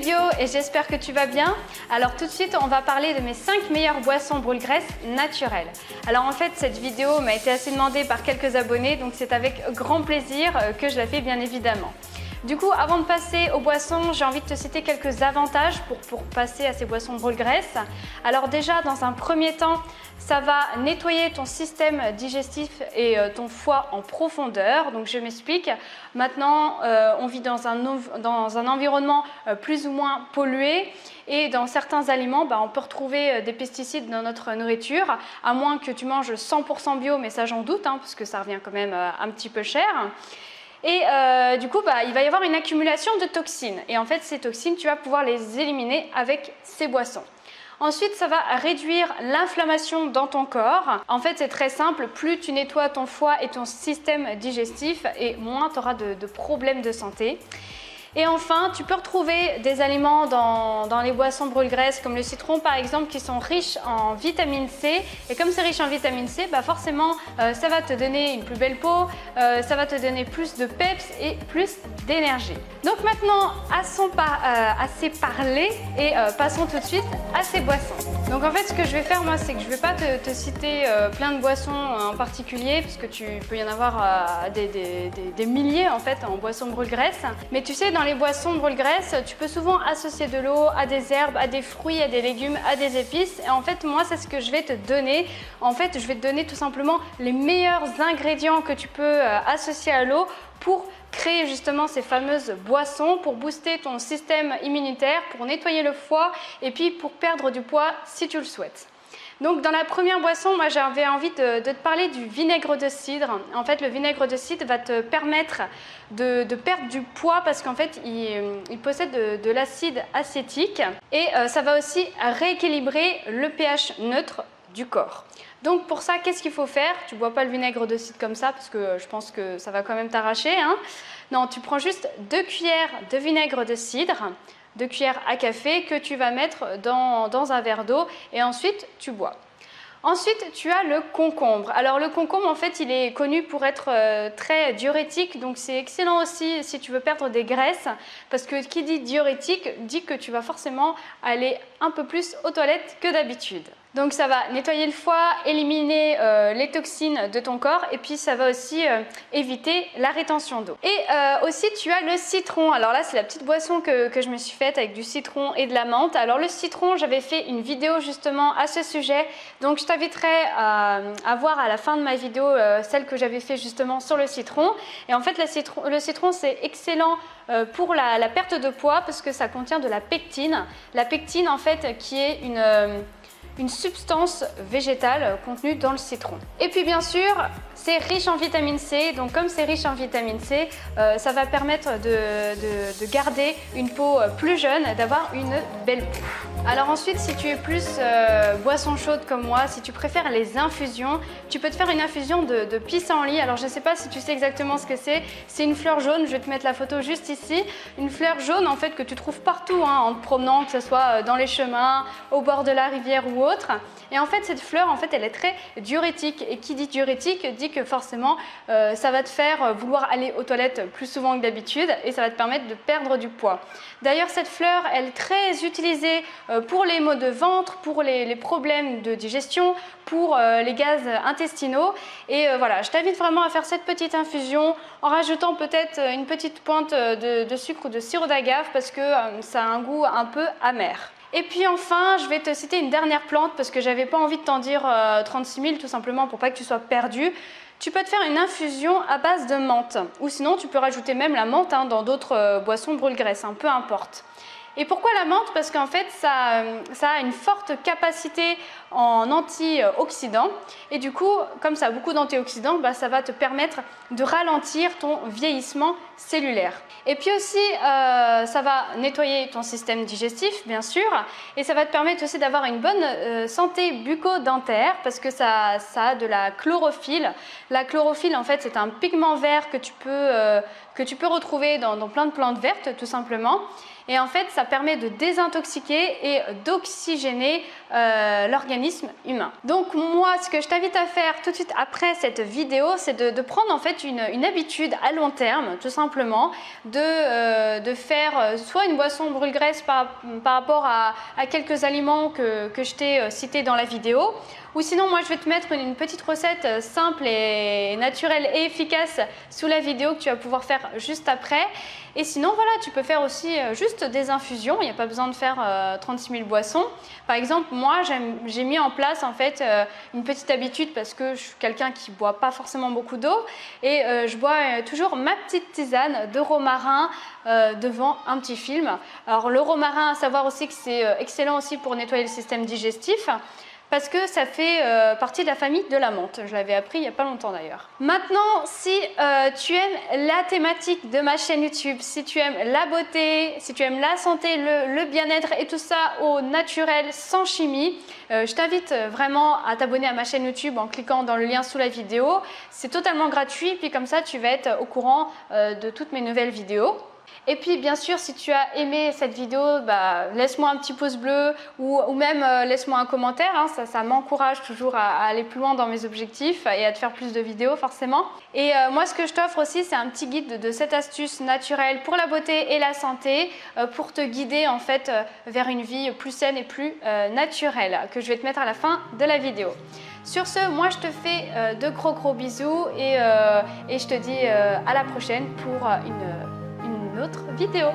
vidéo et j'espère que tu vas bien. Alors tout de suite, on va parler de mes 5 meilleures boissons brûle-graisse naturelles. Alors en fait, cette vidéo m'a été assez demandée par quelques abonnés, donc c'est avec grand plaisir que je la fais bien évidemment. Du coup, avant de passer aux boissons, j'ai envie de te citer quelques avantages pour passer à ces boissons brûle-graisse. Alors déjà, dans un premier temps, ça va nettoyer ton système digestif et ton foie en profondeur. Donc je m'explique. Maintenant, on vit dans un environnement plus ou moins pollué. Et dans certains aliments, on peut retrouver des pesticides dans notre nourriture, à moins que tu manges 100% bio, mais ça j'en doute, parce que ça revient quand même un petit peu cher. Et du coup, il va y avoir une accumulation de toxines. Et en fait, ces toxines, tu vas pouvoir les éliminer avec ces boissons. Ensuite, ça va réduire l'inflammation dans ton corps. En fait, c'est très simple. Plus tu nettoies ton foie et ton système digestif, et moins tu auras de problèmes de santé. Et enfin, tu peux retrouver des aliments dans les boissons brûle-graisse comme le citron par exemple qui sont riches en vitamine C. Et comme c'est riche en vitamine C, forcément ça va te donner une plus belle peau, ça va te donner plus de peps et plus d'énergie. Donc maintenant, assez parlé et passons tout de suite à ces boissons. Donc en fait, ce que je vais faire moi, c'est que je ne vais pas te citer plein de boissons en particulier puisque tu peux y en avoir des milliers en fait en boissons brûle-graisse. Mais tu sais, dans les boissons brûle-graisse, tu peux souvent associer de l'eau à des herbes, à des fruits, à des légumes, à des épices. Et en fait, moi, c'est ce que je vais te donner. En fait, je vais te donner tout simplement les meilleurs ingrédients que tu peux associer à l'eau pour créer justement ces fameuses boissons, pour booster ton système immunitaire, pour nettoyer le foie et puis pour perdre du poids si tu le souhaites. Donc dans la première boisson, moi j'avais envie de te parler du vinaigre de cidre. En fait, le vinaigre de cidre va te permettre de perdre du poids parce qu'en fait, il possède de l'acide acétique et ça va aussi rééquilibrer le pH neutre du corps. Donc pour ça, qu'est-ce qu'il faut faire? Tu ne bois pas le vinaigre de cidre comme ça parce que je pense que ça va quand même t'arracher. Non, tu prends juste 2 cuillères de vinaigre de cidre, 2 cuillères à café que tu vas mettre dans un verre d'eau et ensuite tu bois. Ensuite, tu as le concombre. Alors le concombre, en fait, il est connu pour être très diurétique, donc c'est excellent aussi si tu veux perdre des graisses, parce que qui dit diurétique dit que tu vas forcément aller un peu plus aux toilettes que d'habitude. Donc ça va nettoyer le foie, éliminer les toxines de ton corps et puis ça va aussi éviter la rétention d'eau. Et aussi tu as le citron. Alors là c'est la petite boisson que je me suis faite avec du citron et de la menthe. Alors le citron, j'avais fait une vidéo justement à ce sujet. Donc je t'inviterai à voir à la fin de ma vidéo celle que j'avais fait justement sur le citron. Et en fait le citron c'est excellent pour la perte de poids parce que ça contient de la pectine. La pectine en fait qui est une substance végétale contenue dans le citron. Et puis bien sûr, c'est riche en vitamine C, donc comme c'est riche en vitamine C, ça va permettre de garder une peau plus jeune, d'avoir une belle peau. Alors ensuite, si tu es plus boisson chaude comme moi, si tu préfères les infusions, tu peux te faire une infusion de pissenlit. Alors je ne sais pas si tu sais exactement ce que c'est une fleur jaune, je vais te mettre la photo juste ici. Une fleur jaune en fait que tu trouves partout en te promenant, que ce soit dans les chemins, au bord de la rivière ou autre. Et en fait cette fleur en fait elle est très diurétique et qui dit diurétique dit que forcément ça va te faire vouloir aller aux toilettes plus souvent que d'habitude et ça va te permettre de perdre du poids. D'ailleurs cette fleur elle est très utilisée pour les maux de ventre, pour les problèmes de digestion, pour les gaz intestinaux et voilà, je t'invite vraiment à faire cette petite infusion en rajoutant peut-être une petite pointe de sucre ou de sirop d'agave parce que ça a un goût un peu amer. Et puis enfin, je vais te citer une dernière plante parce que j'avais pas envie de t'en dire 36 000 tout simplement pour pas que tu sois perdu. Tu peux te faire une infusion à base de menthe ou sinon tu peux rajouter même la menthe dans d'autres boissons brûle-graisse, peu importe. Et pourquoi la menthe? Parce qu'en fait, ça a une forte capacité en antioxydants et du coup, comme ça a beaucoup d'antioxydants, ça va te permettre de ralentir ton vieillissement cellulaire. Et puis aussi, ça va nettoyer ton système digestif, bien sûr, et ça va te permettre aussi d'avoir une bonne santé bucco-dentaire parce que ça a de la chlorophylle. La chlorophylle, en fait, c'est un pigment vert que tu peux retrouver dans plein de plantes vertes, tout simplement. Et en fait, ça permet de désintoxiquer et d'oxygéner l'organisme l'organisme humain. Donc moi, ce que je t'invite à faire tout de suite après cette vidéo, c'est de prendre en fait une habitude à long terme, tout simplement, de faire soit une boisson brûle-graisse par rapport à quelques aliments que je t'ai cités dans la vidéo, ou sinon moi je vais te mettre une petite recette simple et naturelle et efficace sous la vidéo que tu vas pouvoir faire juste après. Et sinon voilà, tu peux faire aussi juste des infusions, il n'y a pas besoin de faire 36 000 boissons. Par exemple, moi j'ai mis en place en fait une petite habitude parce que je suis quelqu'un qui ne boit pas forcément beaucoup d'eau et je bois toujours ma petite tisane de romarin devant un petit film. Alors le romarin, à savoir aussi que c'est excellent aussi pour nettoyer le système digestif, parce que ça fait partie de la famille de la menthe. Je l'avais appris il n'y a pas longtemps d'ailleurs. Maintenant, si tu aimes la thématique de ma chaîne YouTube, si tu aimes la beauté, si tu aimes la santé, le bien-être et tout ça au naturel, sans chimie, je t'invite vraiment à t'abonner à ma chaîne YouTube en cliquant dans le lien sous la vidéo. C'est totalement gratuit, puis comme ça, tu vas être au courant de toutes mes nouvelles vidéos. Et puis bien sûr, si tu as aimé cette vidéo, laisse-moi un petit pouce bleu ou même laisse-moi un commentaire, hein, ça m'encourage toujours à aller plus loin dans mes objectifs et à te faire plus de vidéos forcément. Et moi, ce que je t'offre aussi, c'est un petit guide de 7 astuces naturelles pour la beauté et la santé pour te guider en fait vers une vie plus saine et plus naturelle que je vais te mettre à la fin de la vidéo. Sur ce, moi je te fais de gros bisous et je te dis à la prochaine pour une autre vidéo.